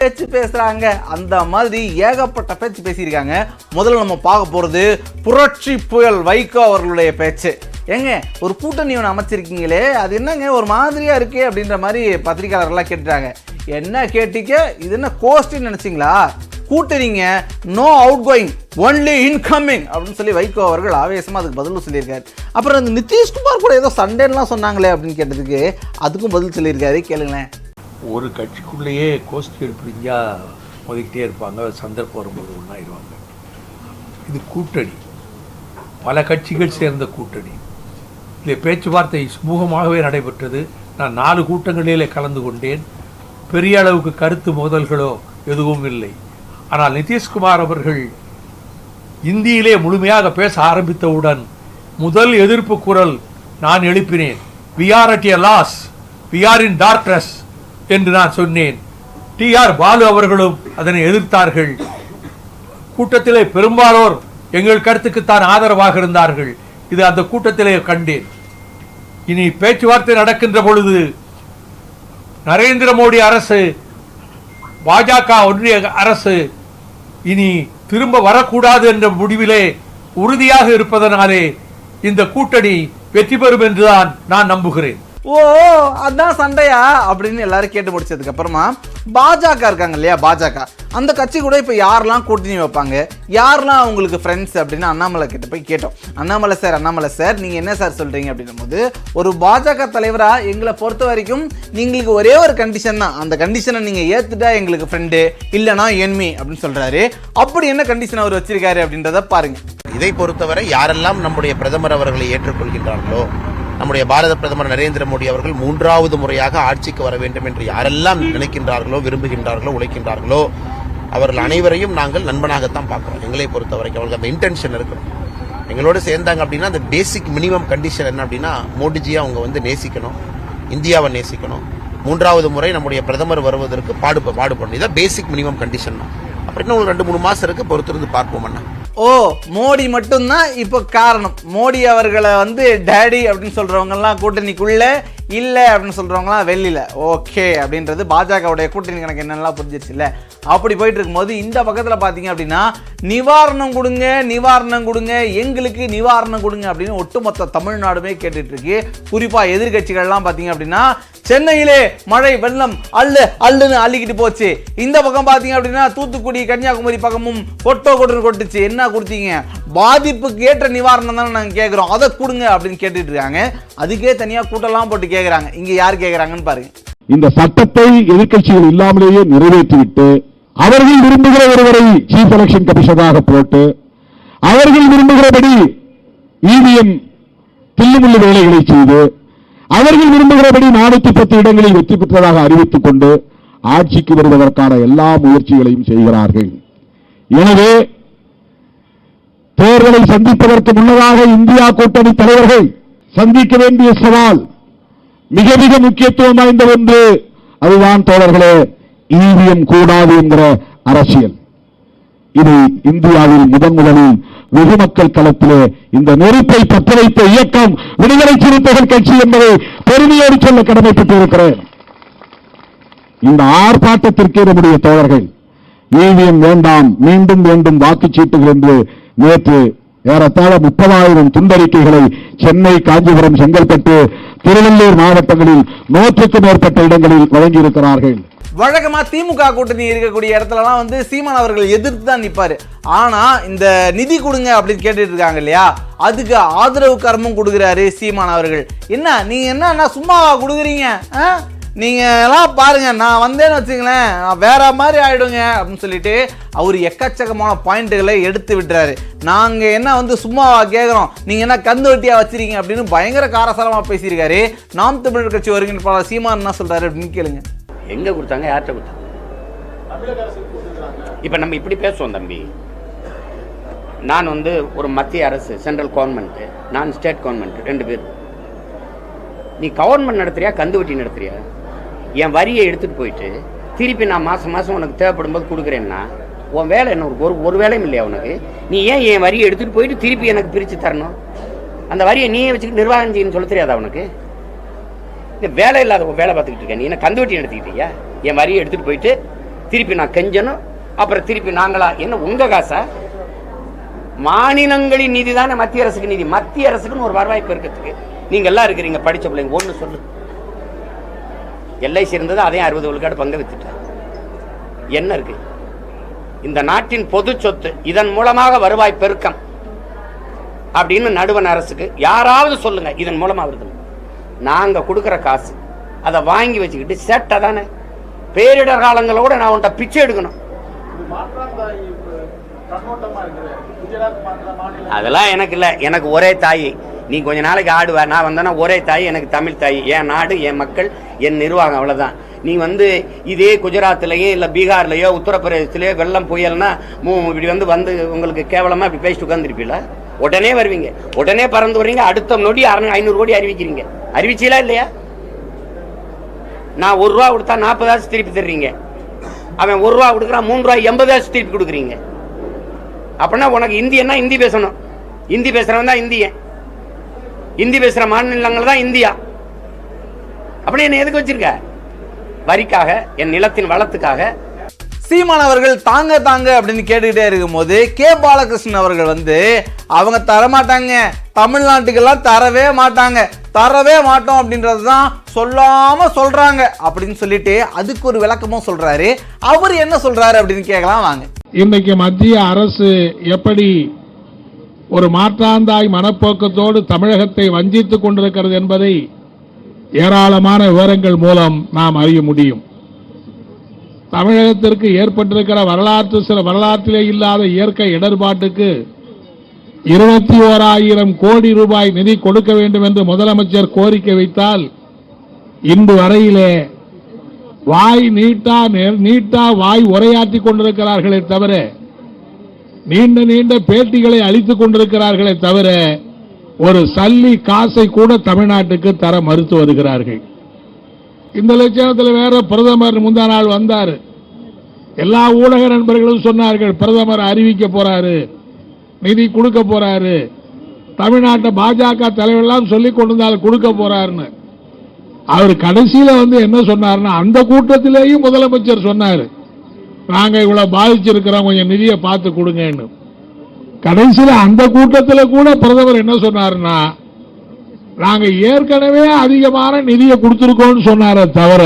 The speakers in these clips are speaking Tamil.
பேச்சு பேசுறாங்க. அந்த மாதிரி ஏகப்பட்ட பேச்சு பேசியிருக்காங்க. முதல்ல நம்ம பார்க்க போறது புரட்சி புயல் வைகோ அவர்களுடைய பேச்சு. ஏங்க, ஒரு கூட்டணி ஒன்று அமைச்சிருக்கீங்களே, அது என்னங்க ஒரு மாதிரியா இருக்கு அப்படின்ற மாதிரி பத்திரிகையாளர்கள்லாம் கேட்டுட்டாங்க. என்ன கேட்டீங்க, இது என்ன கோஸ்ட்னு நினைச்சிங்களா? கூட்டணிங்க, no outgoing, only incoming அப்படின்னு சொல்லி வைகோ அவர்கள் ஆவேசமாக அதுக்கு பதில் சொல்லியிருக்காரு. அப்புறம் அந்த நிதிஷ்குமார் கூட ஏதோ சண்டேலாம் சொன்னாங்களே அப்படின்னு கேட்டதுக்கு அதுக்கும் பதில் சொல்லியிருக்காரு. கேளுங்களேன். ஒரு கட்சிக்குள்ளேயே கோஷ்டிகள் பிரிஞ்சால் மோதிக்கிட்டே இருப்பாங்க, சந்தர்ப்பம் வரும்போது ஒன்றாயிடுவாங்க. இது கூட்டணி, பல கட்சிகள் சேர்ந்த கூட்டணி. இதில் பேச்சுவார்த்தை சுமூகமாகவே நடைபெற்றது. நான் 4 கூட்டங்களிலே கலந்து கொண்டேன். பெரிய அளவுக்கு கருத்து மோதல்களோ எதுவும் இல்லை. ஆனால் நிதிஷ்குமார் அவர்கள் இந்தியிலே முழுமையாக பேச ஆரம்பித்தவுடன் முதல் எதிர்ப்பு குரல் நான் எழுப்பினேன். we are at a loss, we are in darkness என்று நான் சொன்னேன். TR பாலு அவர்களும் அதனை எதிர்த்தார்கள். கூட்டத்திலே பெரும்பாலோர் எங்கள் கருத்துக்குத்தான் ஆதரவாக இருந்தார்கள். இது அந்த கூட்டத்திலே கண்டேன். இனி பேச்சுவார்த்தை நடக்கின்ற பொழுது நரேந்திர மோடி அரசு, பாஜக ஒன்றிய அரசு இனி திரும்ப வரக்கூடாது என்ற முடிவிலே உறுதியாக இருப்பதனாலே இந்த கூட்டணி வெற்றி பெறும் என்றுதான் நான் நம்புகிறேன். ஓ, அதான் சண்டையா அப்படின்னு எல்லாரும் கேட்டு முடிச்சதுக்கு அப்புறமா பாஜக இருக்காங்க இல்லையா, பாஜக அந்த கட்சி கூட இப்போ யாரெல்லாம் கூட்டணி வைப்பாங்க, யாரெல்லாம் அவங்களுக்கு ஃப்ரெண்ட்ஸ் அப்படின்னு அண்ணாமலை கிட்ட போய் கேட்டோம். அண்ணாமலை சார் நீங்கள் என்ன சார் சொல்கிறீங்க அப்படின்னும் போது, ஒரு பாஜக தலைவராக எங்களை பொறுத்த வரைக்கும் நீங்களுக்கு ஒரே ஒரு கண்டிஷன் தான், அந்த கண்டிஷனை நீங்கள் ஏற்றுட்டா எங்களுக்கு ஃப்ரெண்டு, இல்லைனா என்மி அப்படின்னு சொல்கிறாரு. அப்படி என்ன கண்டிஷன் அவர் வச்சிருக்காரு அப்படின்றத பாருங்க. இதை பொறுத்தவரை யாரெல்லாம் நம்முடைய பிரதமர் அவர்களை ஏற்றுக்கொள்கின்றார்களோ, நம்முடைய பாரத பிரதமர் நரேந்திர மோடி அவர்கள் 3வது முறையாக ஆட்சிக்கு வர வேண்டும் என்று யாரெல்லாம் நினைக்கின்றார்களோ, விரும்புகின்றார்களோ, உழைக்கின்றார்களோ, அவர்கள் அனைவரையும் நாங்கள் நண்பனாகத்தான் பார்க்கிறோம். எங்களை பொறுத்த வரைக்கும் அவங்களுக்கு அந்த இன்டென்ஷன் இருக்கணும். எங்களோடு சேர்ந்தாங்க அப்படின்னா அந்த பேசிக் மினிமம் கண்டிஷன் என்ன அப்படின்னா, மோடிஜியை அவங்க நேசிக்கணும், இந்தியாவை நேசிக்கணும், 3வது முறை நம்முடைய பிரதமர் வருவதற்கு பாடுபடணும். இதான் பேசிக் மினிமம் கண்டிஷன் தான். அப்புறம் இன்னும் ஒரு 2-3 மாசம் இருக்கு, பொறுத்திருந்து பார்ப்போம் அண்ணா. ஓ, மோடி மட்டும்தான் இப்போ காரணம். மோடி அவர்களை டேடி அப்படின்னு சொல்றவங்கலாம் கூட்டணிக்குள்ள இல்லை அப்படின்னு சொல்றவங்களாம் வெளியில ஓகே அப்படின்றது பாஜகவுடைய கூட்டணி கணக்கு என்னெல்லாம் புரிஞ்சிருச்சு இல்லை. அப்படி போயிட்டு இருக்கும்போது இந்த பக்கத்தில் பார்த்தீங்க அப்படின்னா நிவாரணம் கொடுங்க, எங்களுக்கு நிவாரணம் கொடுங்க அப்படின்னு ஒட்டுமொத்த தமிழ்நாடுமே கேட்டுட்டு இருக்கு. குறிப்பாக எதிர்கட்சிகள்லாம் பார்த்தீங்க அப்படின்னா சென்னையிலே மழை வெள்ளம் அள்ளுன்னு அள்ளிக்கிட்டு போச்சு. இந்த பக்கம் பார்த்தீங்க அப்படின்னா தூத்துக்குடி கன்னியாகுமரி பக்கமும் கொட்டுச்சு. என்ன கொடுத்தீங்க? பாதிப்புக்கு ஏற்ற நிவாரணம் தானே நாங்கள் கேட்குறோம், அதை கொடுங்க அப்படின்னு கேட்டுட்டு இருக்காங்க. அதுக்கே தனியாக கூட்டெல்லாம் போட்டு கேட்குறாங்க. இங்கே யார் கேட்குறாங்கன்னு பாருங்க. இந்த சட்டத்தை எதிர்கட்சிகள் இல்லாமலேயே நிறைவேற்றிவிட்டு அவர்கள் விரும்புகிற ஒருவரை சீஃப் எலெக்ஷன் கமிஷனராக போட்டு அவர்கள் விரும்புகிறபடி இவிஎம் தில்லுமுள்ளு வேலைகளை செய்து அவர்கள் விரும்புகிறபடி 410 இடங்களில் வெற்றி பெற்றதாக அறிவித்துக் கொண்டு ஆட்சிக்கு வருவதற்கான எல்லா முயற்சிகளையும் செய்கிறார்கள். எனவே தேர்தலை சந்திப்பதற்கு முன்னதாக இந்தியா கூட்டணி தலைவர்கள் சந்திக்க வேண்டிய சவால் மிக மிக முக்கியத்துவம் வாய்ந்த ஒன்று. அதுதான் தோழர்களே, இவிஎம் கூடாது என்கிற அரசியல். இது இந்தியாவில் முதலில் வெகு மக்கள் களத்திலே இந்த நெருப்பை பற்ற வைத்த இயக்கம் விடுதலை சிறுத்தைகள் கட்சி என்பதை பெருமையோடு சொல்ல கடமைப்பட்டிருக்கிறேன். இந்த ஆர்ப்பாட்டத்திற்கு நம்முடைய தோழர்கள் இவிஎம் வேண்டாம், மீண்டும் வேண்டும் வாக்குச்சீட்டுகள் என்று நேற்று ஏறத்தாழ 30,000 துண்டறிக்கைகளை சென்னை, காஞ்சிபுரம், செங்கல்பட்டு, திருவள்ளூர் மாவட்டங்களில் 100க்கும் மேற்பட்ட இடங்களில் வழங்கியிருக்கிறார்கள். வழக்கமா திமுக கூட்டணி இருக்கக்கூடிய இடத்துலலாம் சீமான் அவர்கள் எதிர்த்து தான் நிற்பாரு. ஆனா இந்த நிதி கொடுங்க அப்படின்னு கேட்டுட்டு இருக்காங்க இல்லையா, அதுக்கு ஆதரவு கரமும் கொடுக்குறாரு சீமான் அவர்கள். என்ன நீங்க என்ன சும்மாவா கொடுக்குறீங்க? நீங்க எல்லாம் பாருங்க, நான் வந்தேன்னு வச்சுங்களேன் வேற மாதிரி ஆயிடுங்க அப்படின்னு சொல்லிட்டு அவர் எக்கச்சக்கமான பாயிண்ட்டுகளை எடுத்து விட்டுறாரு. நாங்க என்ன சும்மாவா கேட்குறோம், நீங்க என்ன கந்து வட்டியா வச்சிருக்கீங்க அப்படின்னு பயங்கர காரசாரமா பேசியிருக்காரு. நாம் தமிழர் கட்சி ஒருங்கிணைப்பாளர் சீமான் என்ன சொல்றாரு அப்படின்னு கேளுங்க. எங்க கொடுத்தாங்க, யார்கிட்ட கொடுத்தாங்க? இப்ப நம்ம இப்படி பேசுவோம் தம்பி. நான் ஒரு மத்திய அரசு, சென்ட்ரல் கவர்மெண்ட், நான் ஸ்டேட் கவர்மெண்ட், 2 பேர். நீ கவர்மெண்ட் நடத்துறியா, கந்து வட்டி நடத்துறியா? என் வரியை எடுத்துட்டு போயிட்டு திருப்பி நான் மாசம் மாசம் உனக்கு தேவைப்படும் போது கொடுக்குறேன்னா உன் வேலை என்ன? ஒரு வேலையும் இல்லையா உனக்கு? நீ ஏன் என் வரியை எடுத்துட்டு போயிட்டு திருப்பி எனக்கு பிரிச்சு தரணும்? அந்த வரியை நீயே வச்சுக்கிட்டு நிர்வாகம் செய்யணும்னு சொல்ல தெரியாதா உனக்கு? வேலை இல்லாத வேலை பார்த்துக்கிட்டு இருக்கேன். நீ என்ன கந்து வட்டி நடத்திக்கிட்டியா? என் வரியை எடுத்துட்டு போயிட்டு திருப்பி நான் கெஞ்சணும், அப்புறம் திருப்பி நாங்களா? என்ன உங்க காசா? மாநிலங்களின் நிதி தானே மத்திய அரசுக்கு நிதி. மத்திய அரசுக்குன்னு ஒரு வருவாய் பெருக்கத்துக்கு நீங்க எல்லாம் இருக்கிறீங்க, படிச்ச பிள்ளைங்க. ஒண்ணு சொல்லு, எல்ஐசி இருந்தது, அதையும் 60 விழுக்காடு பங்கு வித்துட்டேன். என்ன இருக்கு? இந்த நாட்டின் பொது சொத்து, இதன் மூலமாக வருவாய் பெருக்கம் அப்படின்னு நடுவண் அரசுக்கு யாராவது சொல்லுங்க, இதன் மூலமா வருது. நாங்க கொடுக்கிற காசு அதை வாங்கி வச்சுக்கிட்டு சேட்டை தானே. பேரிடர் காலங்களோட நான் உன்ட்ட பிச்சை எடுக்கணும். அதெல்லாம் எனக்கு இல்லை. எனக்கு ஒரே தாய். நீ கொஞ்ச நாளைக்கு ஆடுவ, நான் வந்தேன்னா ஒரே தாய், எனக்கு தமிழ் தாய். என் நாடு, என் மக்கள், என் நிர்வாகம், அவ்வளவுதான். நீ வந்து இதே குஜராத்லயோ இல்ல பீகார்லயோ உத்தரப்பிரதேசத்திலயோ வெள்ளம் புயல்னா இப்படி வந்து உங்களுக்கு கேவலமா இப்படி பேசிட்டு உட்காந்துருப்பீல. உடனே வருவீங்க, உடனே பறந்து வருவீங்க, அடுத்த நொடி 500 கோடி அறிவிக்கிறீங்க. அறிவிச்சீங்களா இல்லையா? நான் 1 ரூபா கொடுத்தா 40 திருப்பி தர்றீங்க. அவன் 1 ரூபா கொடுக்குறான், 3 ரூபாய் 80 திருப்பி கொடுக்குறீங்க. அப்படின்னா உனக்கு இந்தியன்னா ஹிந்தி பேசணும். ஹிந்தி பேசுறவன் தான் இந்தியன். ஹிந்தி பேசுற மாநிலங்கள் தான் இந்தியா. அப்படி என்ன எதுக்கு வச்சிருக்க? வரிக்காக, என் நிலத்தின் வளத்துக்காக. சீமான் அவர்கள் தாங்க தாங்க அப்படின்னு கேட்டுக்கிட்டே இருக்கும் போது கே பாலகிருஷ்ணன் அவர்கள் வந்து அவங்க தரமாட்டாங்க, தமிழ்நாட்டுக்கெல்லாம் தரவே மாட்டோம் அப்படின்றது தான் சொல்லாம சொல்றாங்க அப்படின்னு சொல்லிட்டு அதுக்கு ஒரு விளக்கமும் சொல்றாரு. அவர் என்ன சொல்றாரு அப்படின்னு கேட்கலாம் வாங்க. இன்றைக்கு மத்திய அரசு எப்படி ஒரு மாற்றாந்தாய் மனப்போக்கத்தோடு தமிழகத்தை வஞ்சித்துக் கொண்டிருக்கிறது என்பதை ஏராளமான விவரங்கள் மூலம் நாம் அறிய முடியும். தமிழகத்திற்கு ஏற்பட்டிருக்கிற வரலாற்றிலே இல்லாத இயற்கை இடர்பாட்டுக்கு 21,000 கோடி ரூபாய் நிதி கொடுக்க வேண்டும் என்று முதலமைச்சர் கோரிக்கை வைத்தால் இன்று வரையிலே வாய் நீட்டா வாய் உரையாற்றிக் கொண்டிருக்கிறார்களே தவிர, நீண்ட பேட்டிகளை அளித்துக் கொண்டிருக்கிறார்களே தவிர, ஒரு சல்லி காசை கூட தமிழ்நாட்டுக்கு தர மறுத்து வருகிறார்கள். இந்த லட்சணத்தில் வேற பிரதமர் முந்தா நாள் வந்தார். எல்லா ஊடக நண்பர்களும் சொன்னார்கள், பிரதமர் அறிவிக்க போறாரு, நிதி கொடுக்க போறாரு, தமிழ்நாட்டை பாஜக தலைவரெல்லாம் சொல்லிக் கொண்டிருந்தால் கொடுக்க போறாருன்னு. அவர் கடைசியில வந்து என்ன சொன்னார்னா, அந்த கூட்டத்திலேயும் முதலமைச்சர் சொன்னார், நாங்க இவ்வளவு பாதிச்சிருக்கிறோம், கொஞ்சம் நிதியை பார்த்து கொடுங்கன்னு. கடைசியில அந்த கூட்டத்தில் கூட பிரதமர் என்ன சொன்னார்னா, நாங்க ஏற்கனவே அதிகமான நிதியை கொடுத்திருக்கோம் சொன்னாரே தவிர,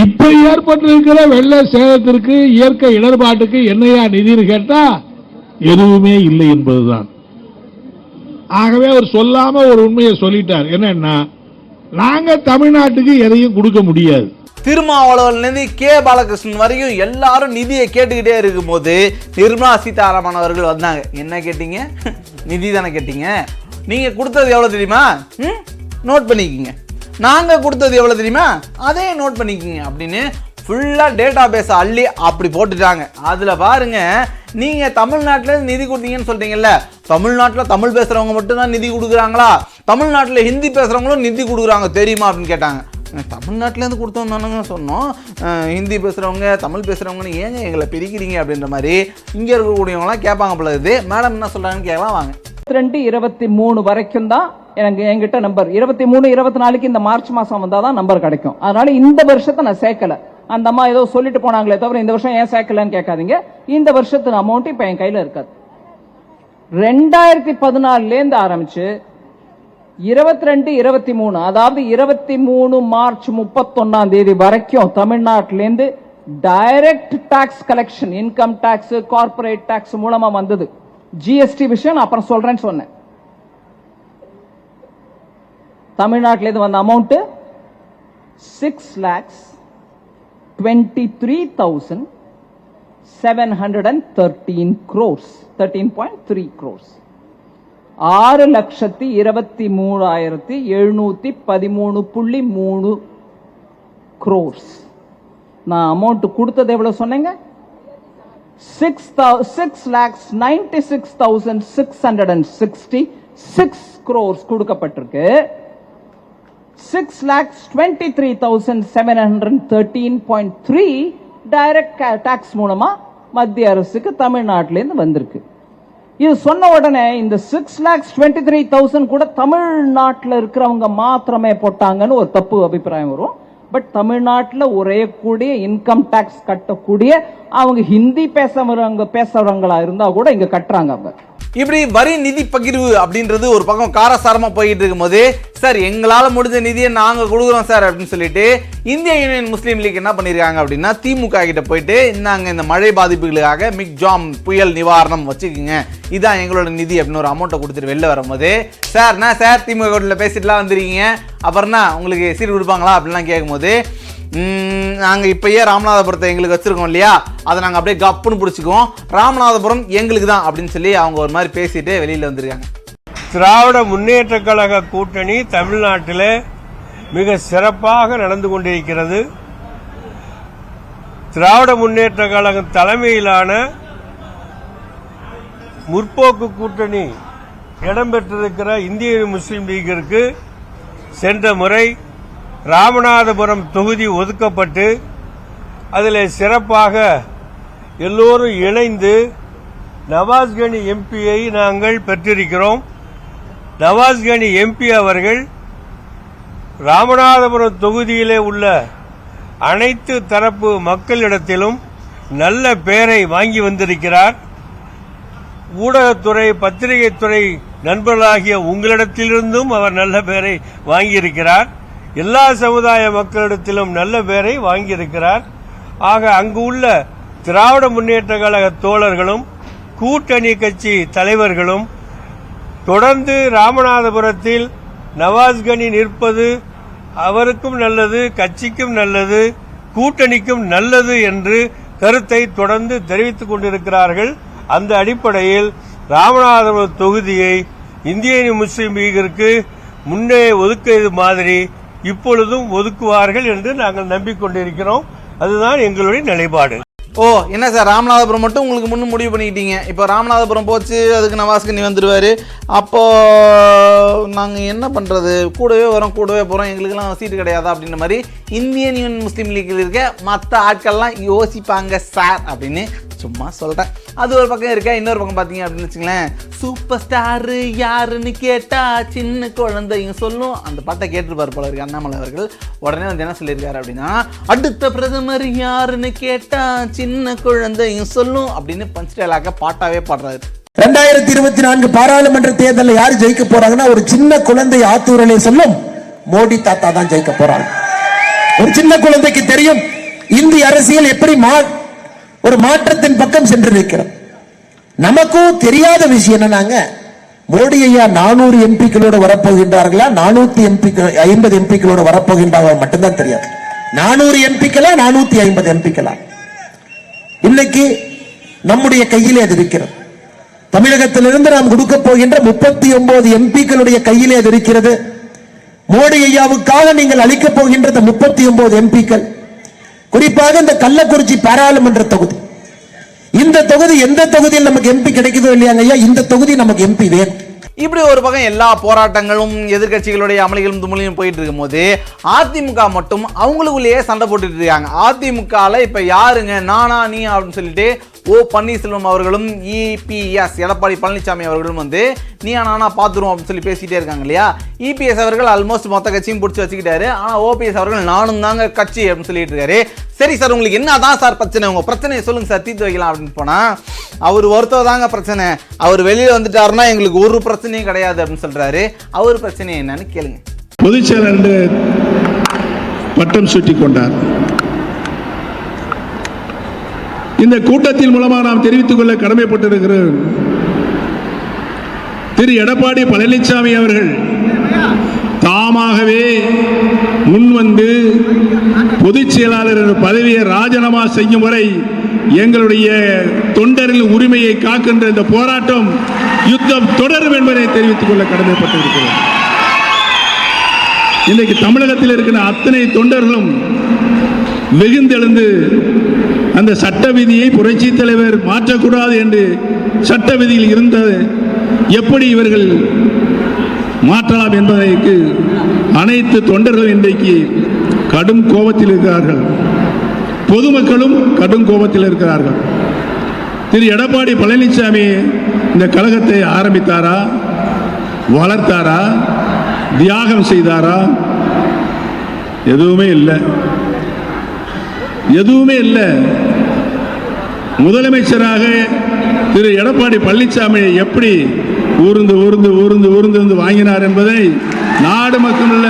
இப்ப ஏற்பட்டிருக்கிற வெள்ள சேதத்திற்கு இயற்கை இடர்பாட்டுக்கு என்னையா நிதின்னு கேட்டா எதுவுமே இல்லை என்பதுதான். ஆகவே அவர் சொல்லாம ஒரு உண்மையை சொல்லிட்டார். என்னன்னா, நாங்க தமிழ்நாட்டுக்கு எதையும் கொடுக்க முடியாது. திருமாவளவன்லேருந்து கே பாலகிருஷ்ணன் வரையும் எல்லாரும் நிதியை கேட்டுக்கிட்டே இருக்கும் போது நிர்மலா சீதாராமன் அவர்கள் வந்தாங்க. என்ன கேட்டீங்க? நிதி தானே கேட்டீங்க. நீங்க கொடுத்தது எவ்வளவு தெரியுமா? நோட் பண்ணிக்கோங்க. நாங்க கொடுத்தது எவ்வளவு தெரியுமா? அதே நோட் பண்ணிக்கோங்க அப்படின்னு ஃபுல்லா டேட்டா பேஸ் அள்ளி அப்படி போட்டுட்டாங்க. அதுல பாருங்க, நீங்க தமிழ்நாட்டில நிதி கொடுத்தீங்கன்னு சொல்றீங்கல்ல, தமிழ்நாட்டில் தமிழ் பேசுறவங்க மட்டும் தான் நிதி கொடுக்குறாங்களா? தமிழ்நாட்டில் ஹிந்தி பேசுறவங்களும் நிதி கொடுக்குறாங்க தெரியுமா அப்படின்னு கேட்டாங்க. தமிழ்நாட்டிலேருந்து கொடுத்தோம் தானங்க சொன்னோம், ஹிந்தி பேசுகிறவங்க தமிழ் பேசுகிறவங்கன்னு ஏங்க எங்களை பிரிக்கிறீங்க அப்படின்ற மாதிரி இங்கே இருக்கக்கூடியவங்களாம் கேட்பாங்க போல. இது மேடம் என்ன சொல்கிறாங்கன்னு கேட்கலாம் வாங்க. 22-23 வரைக்கும் தான் என்கிட்ட நம்பர். 23-24 இந்த மார்ச் மாசம் வந்தாதான் நம்பர் கிடைக்கும். அதனால இந்த வருஷத்தை நான் சேர்க்கல. அந்த அம்மா ஏதோ சொல்லிட்டு போனாங்களே தவிர இந்த வருஷம் ஏன் சேர்க்கலன்னு கேட்காதீங்க. இந்த வருஷத்து அமௌண்ட் இப்ப என் கையில இருக்காது. 2014 ஆரம்பிச்சு 22-23, அதாவது 23 மார்ச் 31 வரைக்கும் தமிழ்நாட்டிலேருந்து direct tax collection, income tax, corporate tax மூலமா வந்தது. ஜிஎஸ்டி விஷயம் நான் அப்புறம் சொல்றேன்னு சொன்னேன். தமிழ்நாட்டிலேருந்து வந்த அமௌண்ட் 6,23,713 crores, 13.3 crores. 6,23,713.3 crores. நான் அமௌண்ட் கொடுத்தது எவ்வளவு சொன்னீங்க? 6,96,666 crores கொடுக்கப்பட்டிருக்கு. 6,23,713.3 டைரக்ட் டாக்ஸ் மூலமா மத்திய அரசுக்கு தமிழ்நாட்டிலிருந்து வந்திருக்கு. இது சொன்ன உடனே இந்த 6,23,000 கூட தமிழ்நாட்டில் இருக்கிறவங்க மாத்திரமே போட்டாங்கன்னு ஒரு தப்பு அபிப்பிராயம் வரும். பட் தமிழ்நாட்டில் உரையக்கூடிய இன்கம் டாக்ஸ் கட்டக்கூடிய அவங்க ஹிந்தி பேசுறவங்களா இருந்தா கூட இங்க கட்டுறாங்க. அவங்க இப்படி வரி நிதி பகிர்வு அப்படின்றது ஒரு பக்கம் காரசாரமா போயிட்டு இருக்கும்போது, சார் எங்களால் முடிஞ்ச நிதியை நாங்கள் கொடுக்குறோம் சார் அப்படின்னு சொல்லிட்டு இந்திய யூனியன் முஸ்லீம் லீக் என்ன பண்ணியிருக்காங்க அப்படின்னா, திமுக கிட்ட போயிட்டு இந்தாங்க இந்த மழை பாதிப்புகளுக்காக மிக்ஜாம் புயல் நிவாரணம் வச்சுக்கோங்க, இதான் எங்களோட நிதி அப்படின்னு ஒரு அமௌண்ட்டை கொடுத்துட்டு வெளில வரும்போது, சார் நான் சார் திமுக கூட்டில் பேசிட்டுலாம் வந்துருக்கீங்க, அப்புறம்னா உங்களுக்கு சீட் கொடுப்பாங்களா அப்படின்லாம் கேட்கும்போது, நாங்கள் இப்பயே ராமநாதபுரத்தை எங்களுக்கு வச்சிருக்கோம் இல்லையா, அதை நாங்கள் அப்படியே கப்புன்னு பிடிச்சிக்குவோம், ராமநாதபுரம் எங்களுக்கு தான் அப்படின்னு சொல்லி அவங்க ஒரு மாதிரி பேசிட்டு வெளியில் வந்திருக்காங்க. திராவிட முன்னேற்ற கழக கூட்டணி தமிழ்நாட்டில் மிக சிறப்பாக நடந்து கொண்டிருக்கிறது. திராவிட முன்னேற்ற கழகம் தலைமையிலான முற்போக்கு கூட்டணி இடம்பெற்றிருக்கிற இந்திய முஸ்லீம் லீக்கிற்கு சென்ற முறை ராமநாதபுரம் தொகுதி ஒதுக்கப்பட்டு அதில் சிறப்பாக எல்லோரும் இணைந்து நவாஸ்கனி எம்பியை நாங்கள் பெற்றிருக்கிறோம். நவாஸ்கனி எம்பி அவர்கள் ராமநாதபுரம் தொகுதியிலே உள்ள அனைத்து தரப்பு மக்களிடத்திலும் நல்ல பெயரை வாங்கி வந்திருக்கிறார். ஊடகத்துறை பத்திரிகை துறை நண்பர்களாகிய உங்களிடத்திலிருந்தும் அவர் நல்ல பெயரை வாங்கியிருக்கிறார். எல்லா சமுதாய மக்களிடத்திலும் நல்ல பெயரை வாங்கியிருக்கிறார். ஆக அங்கு உள்ள திராவிட முன்னேற்ற கழக தோழர்களும் கூட்டணி கட்சி தலைவர்களும் தொடர்ந்து ராமநாதபுரத்தில் நவாஸ்கனி நிற்பது அவருக்கும் நல்லது, கட்சிக்கும் நல்லது, கூட்டணிக்கும் நல்லது என்று கருத்தை தொடர்ந்து தெரிவித்துக் கொண்டிருக்கிறார்கள். அந்த அடிப்படையில் ராமநாதபுரம் தொகுதியை இந்திய முஸ்லீம் லீகிற்கு முன்னே ஒதுக்கியது மாதிரி இப்பொழுதும் ஒதுக்குவார்கள் என்று நாங்கள் நம்பிக்கொண்டிருக்கிறோம். அதுதான் எங்களுடைய நிலைப்பாடு. ஓ என்ன சார், ராமநாதபுரம் மட்டும் உங்களுக்கு முன்னு முடிவு பண்ணிக்கிட்டீங்க, இப்போ ராமநாதபுரம் போச்சு, அதுக்கு நவாஸ்கனி வந்துடுவார், அப்போது நாங்கள் என்ன பண்ணுறது, கூடவே வரோம் கூடவே போகிறோம், எங்களுக்கெல்லாம் சீட்டு கிடையாதா அப்படின்ற மாதிரி இந்தியன் யூனியன் முஸ்லீம் லீக்கில் இருக்க மற்ற ஆட்கள்லாம் யோசிப்பாங்க சார் அப்படின்னு சும்மா சொல்கிறேன். அது ஒரு பக்கம் இருக்க, இன்னொரு பக்கம் பார்த்தீங்க அப்படின்னு வச்சுங்களேன், சூப்பர் ஸ்டாரு யாருன்னு கேட்டா சின்ன குழந்தையும் சொல்லும், அந்த பாட்டை கேட்டுருப்பார் போல இருக்கு அண்ணாமலை அவர்கள். உடனே வந்து என்ன சொல்லியிருக்காரு அப்படின்னா, அடுத்த பிரதமர் யாருன்னு கேட்டா சின்ன குழந்தையும் சொல்லும் அப்படின்னு பஞ்ச் டயலாக பாட்டாவே பாடுறாரு. 2024 பாராளுமன்ற தேர்தலில் யார் ஜெயிக்க போறாங்கன்னா, ஒரு சின்ன குழந்தை ஆத்தூரிலே சொல்லும் மோடி தாத்தா தான் ஜெயிக்க போறாங்க. ஒரு சின்ன குழந்தைக்கு தெரியும் இந்திய அரசியல் எப்படி ஒரு மாற்றத்தின் பக்கம் சென்றிருக்கிறோம். நமக்கும் தெரியாத விஷயம் என்னன்னாங்க, மோடி ஐயா 400 எம்பிக்களோடு வரப்போகின்றார்களா 450 எம்பிக்களோடு வரப்போகின்றார்கள் மட்டும்தான் தெரியாது. 400 எம்பிக்களா 450 எம்பிக்களா இன்னைக்கு நம்முடைய கையிலே அது இருக்கிறது. தமிழகத்திலிருந்து நாம் கொடுக்க போகின்ற 39 எம்பிக்களுடைய கையிலே அது இருக்கிறது. மோடி ஐயாவுக்காக நீங்கள் அளிக்கப் போகின்ற 39 எம்பிக்கள், குறிப்பாக இந்த கள்ளக்குறிச்சி பாராளுமன்ற தொகுதி, இந்த தொகுதி எந்த தொகுதியில் நமக்கு எம்பி கிடைக்குதோ இல்லையாங்க ஐயா, இந்த தொகுதி நமக்கு எம்பி வேணும். இப்படி ஒரு பக்கம் எல்லா போராட்டங்களும் எதிர்கட்சிகளுடைய அமளிகளும் துமளியும் போயிட்டு இருக்கும் போது, அதிமுக மட்டும் அவங்களுக்குள்ளேயே சண்டை போட்டுட்டு இருக்காங்க. அதிமுகல இப்ப யாருங்க, நானா நீ அப்படின்னு சொல்லிட்டு ஓ பன்னீர்செல்வம் அவர்களும் இபிஎஸ் எடப்பாடி பழனிசாமி அவர்களும் வந்து நீயா நானா பாத்துருவோம் அப்படின்னு சொல்லி பேசிட்டே இருக்காங்க இல்லையா. இபிஎஸ் அவர்கள் ஆல்மோஸ்ட் மொத்த கட்சியும் பிடிச்சி வச்சுக்கிட்டாரு. ஆனா ஓபிஎஸ் அவர்கள் நானும் தாங்க கட்சி அப்படின்னு சொல்லிட்டு இருக்காரு. சரி சார், உங்களுக்கு என்னதான் சார் பிரச்சனை, உங்க பிரச்சனையை சொல்லுங்க சார், தீர்த்து வைக்கலாம் அப்படின்னு போனா, அவர் ஒருத்தர் தாங்க பிரச்சனை, அவர் வெளியில வந்துட்டாருன்னா எங்களுக்கு ஒரு பிரச்சனையும் கிடையாது அப்படின்னு சொல்றாரு. அவர் பிரச்சனை என்னன்னு கேளுங்க. பொதுச்செயலர் என்று பட்டம் சூட்டிக் கொண்டார். இந்த கூட்டத்தின் மூலமாக நாம் தெரிவித்துக் கொள்ள கடமைப்பட்டிருக்கிறோம். திரு எடப்பாடி பழனிசாமி அவர்கள் தாமாகவே முன்வந்து பொதுச் செயலாளர் என்ற பதவியை ராஜினாமா செய்யும் வரை எங்களுடைய தொண்டரின் உரிமையை காக்கின்ற இந்த போராட்டம் யுத்தம் தொடரும் என்பதை தெரிவித்துக் கொள்ள கடமைப்பட்டிருக்கிறோம். இன்றைக்கு தமிழகத்தில் இருக்கிற அத்தனை தொண்டர்களும் வெகுந்தெழுந்து அந்த சட்ட விதியை புரட்சி தலைவர் மாற்றக்கூடாது என்று சட்ட விதியில் இருந்தது எப்படி இவர்கள் மாற்றலாம் என்பதற்கு அனைத்து தொண்டர்களும் இன்றைக்கு கடும் கோபத்தில் இருக்கிறார்கள். பொதுமக்களும் கடும் கோபத்தில் இருக்கிறார்கள். திரு எடப்பாடி பழனிசாமி இந்த கழகத்தை ஆரம்பித்தாரா, வளர்த்தாரா, தியாகம் செய்தாரா? எதுவுமே இல்லை. எதுவுமே இல்லை. முதலமைச்சராக திரு எடப்பாடி பழனிசாமி எப்படி ஊர்ந்து ஊர்ந்து ஊர்ந்து ஊர்ந்து வந்து வாங்கினார் என்பதை நாடு மக்கள் இல்ல,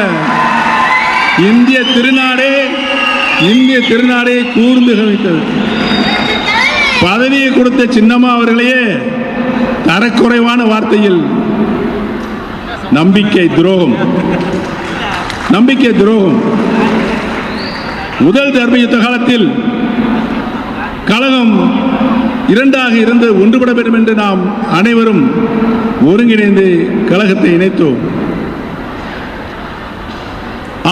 இந்திய திருநாடே கூர்ந்து கவனித்தது. பதவியை கொடுத்த சின்னம்மா அவர்களையே தரக்குறைவான வார்த்தையில் நம்பிக்கை துரோகம். முதல் தர்ம யுத்த காலத்தில் கழகம் இரண்டாக இருந்து ஒன்றுபட வேண்டும் என்று நாம் அனைவரும் ஒருங்கிணைந்து கழகத்தை இணைத்தோம்.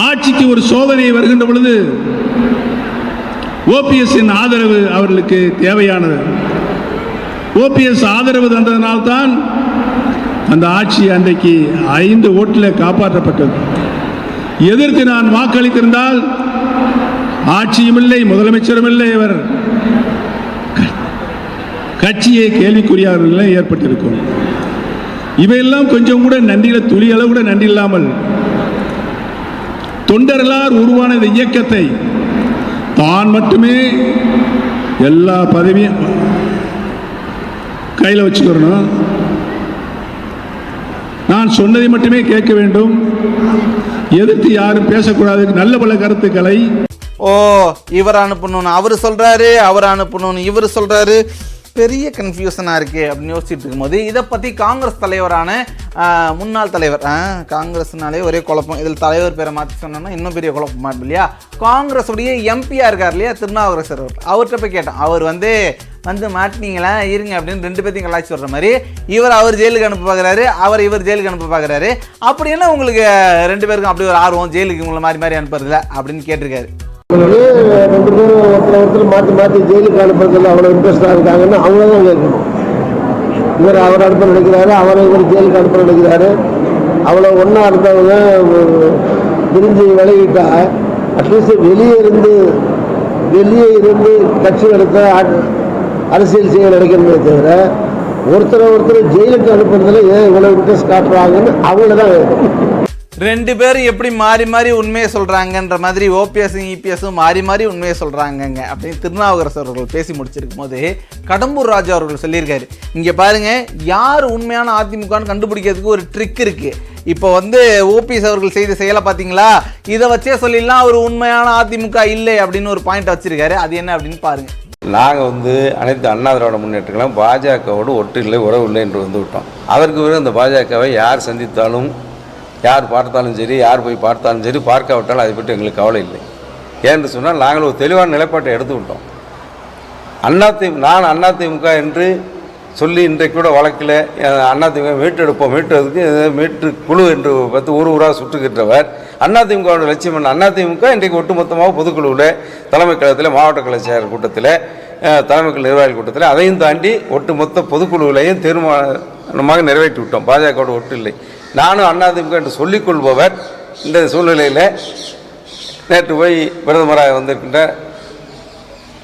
ஆட்சிக்கு ஒரு சோதனை வருகின்ற பொழுது ஓபிஎஸ் ஆதரவு அவர்களுக்கு தேவையானது. ஓபிஎஸ் ஆதரவு தந்ததனால்தான் அந்த ஆட்சி அன்றைக்கு 5 ஓட்டில் காப்பாற்றப்பட்டது. எதிர்த்து நான் வாக்களித்திருந்தால் ஆட்சியும் இல்லை, முதலமைச்சரும் இல்லை, இவர் கட்சியை கேள்விக்குறியாளர்கள் ஏற்பட்டிருக்கும். இவையெல்லாம் கொஞ்சம் கூட நன்றியில துளி அளவு கூட நன்றி இல்லாமல் தொண்டர்களால் உருவான இந்த இயக்கத்தை தான் மட்டுமே எல்லா பதவியும் கையில் வச்சுக்கிறணும், நான் சொன்னதை மட்டுமே கேட்க வேண்டும், எதிர்த்து யாரும் பேசக்கூடாது, நல்ல பல கருத்துக்களை இவர் அனுப்பணும்னு அவர் சொல்றாரு, அவர் அனுப்பணும்னு இவர் சொல்றாரு. பெரிய கன்ஃபியூஷனாக இருக்குது அப்படின்னு யோசிச்சுட்டு இருக்கும்போது இதை பற்றி காங்கிரஸ் தலைவரான முன்னாள் தலைவர், காங்கிரஸ்னாலே ஒரே குழப்பம், இதில் தலைவர் பேரை மாற்றி சொன்னோன்னா இன்னும் பெரிய குழப்பமா இருக்கு இல்லையா, காங்கிரஸுடைய எம்பியாக இருக்கார் இல்லையா திருநாவுக்கரசர் அவர்கிட்ட போய் கேட்டோம். அவர் வந்து மாட்டினீங்களா இருங்க அப்படின்னு 2 பேர்த்தையும் கலாய்ச்சி சொல்கிற மாதிரி அவர் ஜெயிலுக்கு அனுப்ப பார்க்குறாரு, இவர் ஜெயிலுக்கு அனுப்ப பார்க்குறாரு. அப்படி என்ன உங்களுக்கு 2 பேருக்கும் அப்படி ஒரு ஆர்வம் ஜெயிலுக்கு உங்களை மாதிரி அனுப்புறதில்ல அப்படின்னு கேட்டிருக்காரு. 2 பேரும் ஒருத்தர் மாற்றி ஜெயிலுக்கு அனுப்புறதுல அவ்வளோ இன்ட்ரெஸ்டாக இருக்காங்கன்னு அவங்களதான் கேட்கணும். இவர் அவர் அனுப்ப நினைக்கிறாரு, இவர் ஜெயிலுக்கு அனுப்ப நினைக்கிறாரு. அவ்வளோ ஒன்றா இருந்தவங்க பிரிஞ்சு விலகிட்டா அட்லீஸ்ட் வெளியே இருந்து கட்சி எடுத்த அரசியல் செய்ய நினைக்கிறதே தவிர ஒருத்தர் ஜெயிலுக்கு அனுப்புறதுல ஏன் இவ்வளோ இன்ட்ரெஸ்ட் காட்டுறாங்கன்னு அவங்கள தான் கேட்கணும். 2 பேரும் எப்படி மாறி உண்மையை சொல்றாங்கன்ற மாதிரி ஓபிஎஸும் இபிஎஸும் மாறி உண்மையை சொல்றாங்கங்க அப்படின்னு திருநாவுக்கரசர் அவர்கள் பேசி முடிச்சிருக்கும் போது கடம்பூர் ராஜா அவர்கள் சொல்லியிருக்காரு, இங்க பாருங்க யார் உண்மையான அதிமுகன்னு கண்டுபிடிக்கிறதுக்கு ஒரு ட்ரிக் இருக்கு. இப்போ ஓபிஎஸ் அவர்கள் செய்த செயலை பார்த்தீங்களா, இதை வச்சே சொல்லிடலாம் அவர் உண்மையான அதிமுக இல்லை அப்படின்னு ஒரு பாயிண்ட் வச்சிருக்காரு. அது என்ன அப்படின்னு பாருங்க. நாங்கள் அனைத்து அண்ணா திராவிட முன்னேற்றங்களும் பாஜகவோடு ஒட்டு இல்லை உறவு இல்லை என்று விட்டோம். அதற்கு பிறகு அந்த பாஜகவை யார் சந்தித்தாலும் யார் பார்த்தாலும் சரி, யார் போய் பார்த்தாலும் சரி, பார்க்காவிட்டாலும் அதை பற்றி எங்களுக்கு கவலை இல்லை. ஏன்னு சொன்னால் நாங்கள் ஒரு தெளிவான நிலைப்பாட்டை எடுத்துக்கிட்டோம். நான் அதிமுக என்று சொல்லி இன்றைக்கு கூட வழக்கில் அதிமுக மீட்டெடுப்பதுக்கு மீட்டு குழு என்று பார்த்து ஊராக சுட்டுக்கிட்டவர் அதிமுகவோட லட்சியம் என்ன? அதிமுக இன்றைக்கு ஒட்டுமொத்தமாக பொதுக்குழுவில் தலைமை கழகத்தில் மாவட்ட கழக செயலர் கூட்டத்தில் தலைமைகள் நிர்வாகிகள் கூட்டத்தில் அதையும் தாண்டி ஒட்டுமொத்த பொதுக்குழுவிலையும் தீர்மானமாக நிறைவேற்றி விட்டோம். பாஜகவோட ஒட்டு இல்லை. நானும் அதிமுக என்று சொல்லிக்கொள்பவர் இந்த சூழ்நிலையில் நேற்று போய் பிரதமராக வந்திருக்கின்ற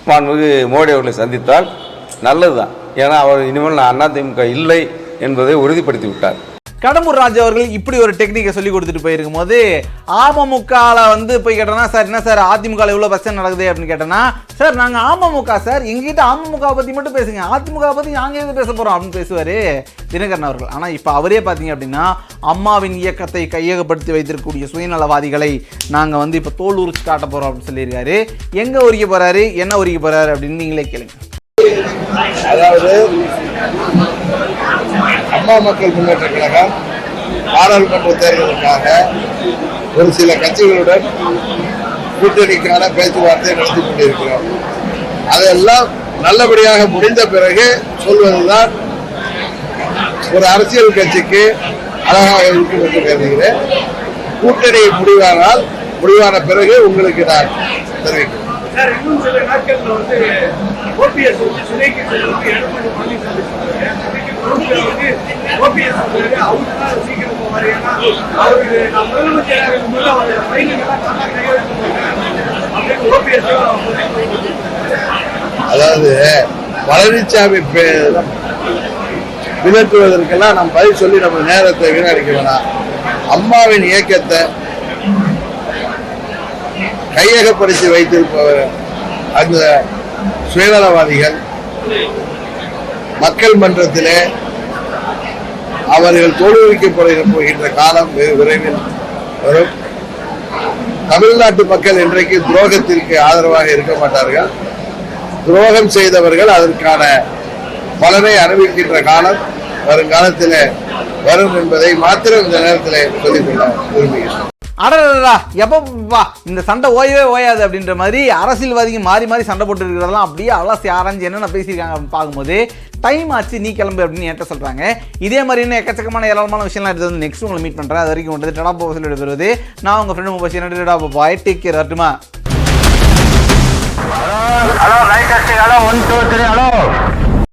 மாண்புமிகு மோடி அவர்களை சந்தித்தால் நல்லது தான். ஏன்னா அவர் இனிமேல் நான் அதிமுக இல்லை என்பதை உறுதிப்படுத்தி விட்டார். கடம்பூர் ராஜா அவர்கள் இப்படி ஒரு டெக்னிக்கை சொல்லி கொடுத்துட்டு போயிருக்கும் போது அமமுகவில் போய் கேட்டோன்னா, சார் என்ன சார் அதிமுகவில் எவ்வளோ பிரச்சனை நடக்குது அப்படின்னு கேட்டோன்னா, சார் நாங்கள் அமமுக சார், எங்ககிட்ட அமமுக பற்றி மட்டும் பேசுங்க, அதிமுக பற்றி நாங்கள் எது பேச போகிறோம் அப்படின்னு பேசுவார் தினகரன் அவர்கள். ஆனால் இப்போ அவரே பார்த்தீங்க அப்படின்னா அம்மாவின் இயக்கத்தை கையகப்படுத்தி வைத்திருக்கக்கூடிய சுயநலவாதிகளை நாங்கள் இப்போ தோல் உரிச்சு காட்ட போகிறோம் அப்படின்னு சொல்லியிருக்காரு. எங்கே உரிக்க போகிறாரு, என்ன உரிக்க போகிறாரு அப்படின்னு நீங்களே கேளுங்க. அதாவது அம்மா மக்கள் முன்னேற்ற கழகம் பாராளுமன்ற தேர்தலுக்காக ஒரு சில கட்சிகளுடன் கூட்டணிக்கான பேச்சுவார்த்தை நடத்தி கொண்டிருக்கிறோம். அதெல்லாம் நல்லபடியாக முடிந்த பிறகு சொல்வதுதான் ஒரு அரசியல் கட்சிக்கு அழகாக இருக்கும் என்று கருதுகிறேன். கூட்டணி முடிவான பிறகு உங்களுக்கு நான் தெரிவிக்கிறேன். இன்னும் சில நாட்கள்ல ஓபிஎஸ் சிறைக்கு எடப்பாடி பழனிசாமி ஓபிஎஸ் அவருக்கு சீக்கிரம் போவார். ஏன்னா அவருக்கு நான் முதலமைச்சராக இருக்கும்போது அவர் அப்படின்னு ஓபிஎஸ். அதாவது பழனிசாமி விலக்குவதற்கெல்லாம் நம்ம பதில் சொல்லி நம்ம நேரத்தை வீணடிக்க வேணாம். அம்மாவின் இயக்கத்தை கையகப்படுத்தி வைத்திருப்பவர் அந்த சுயநலவாதிகள் மக்கள் மன்றத்திலே அவர்கள் போகின்ற காலம் வெகு விரைவில் வரும். தமிழ்நாட்டு மக்கள் இன்றைக்கு துரோகத்திற்கு ஆதரவாக இருக்க மாட்டார்கள். துரோகம் செய்தவர்கள் அதற்கான பலனை அனுபவிக்கின்ற காலம் வருங்காலத்திலே வரும் என்பதை மாத்திரம் இந்த நேரத்தில் சொல்லிக்கொள்ள விரும்புகிறேன். அடடா எப்பப்பா இந்த சண்டை ஓயவே ஓயாது அப்படின்ற மாதிரி அரசியல்வாதிங்க மாறி மாறி சண்டை போட்டு இருக்கிறதெல்லாம் அப்படியே அலசி ஆராய்ஞ்சு என்னென்ன பேசியிருக்காங்க அப்படின்னு பார்க்கும்போது டைம் ஆச்சு நீ கிளம்பு அப்படின்னு என்கிட்ட சொல்கிறாங்க. இதே மாதிரி இன்னும் எக்கச்சக்கமான ஏராளமான விஷயம்லாம் எடுத்து வந்து நெக்ஸ்ட் உங்களை மீட் பண்ணுறேன். அது வரைக்கும் வந்து டடா பாபா சொல்லி வருவது நான் உங்கள் ஃப்ரெண்டு முபாஷி டடா பாய் டேக் கேர் வரட்டுமா. Hello right hello 1 2 3 hello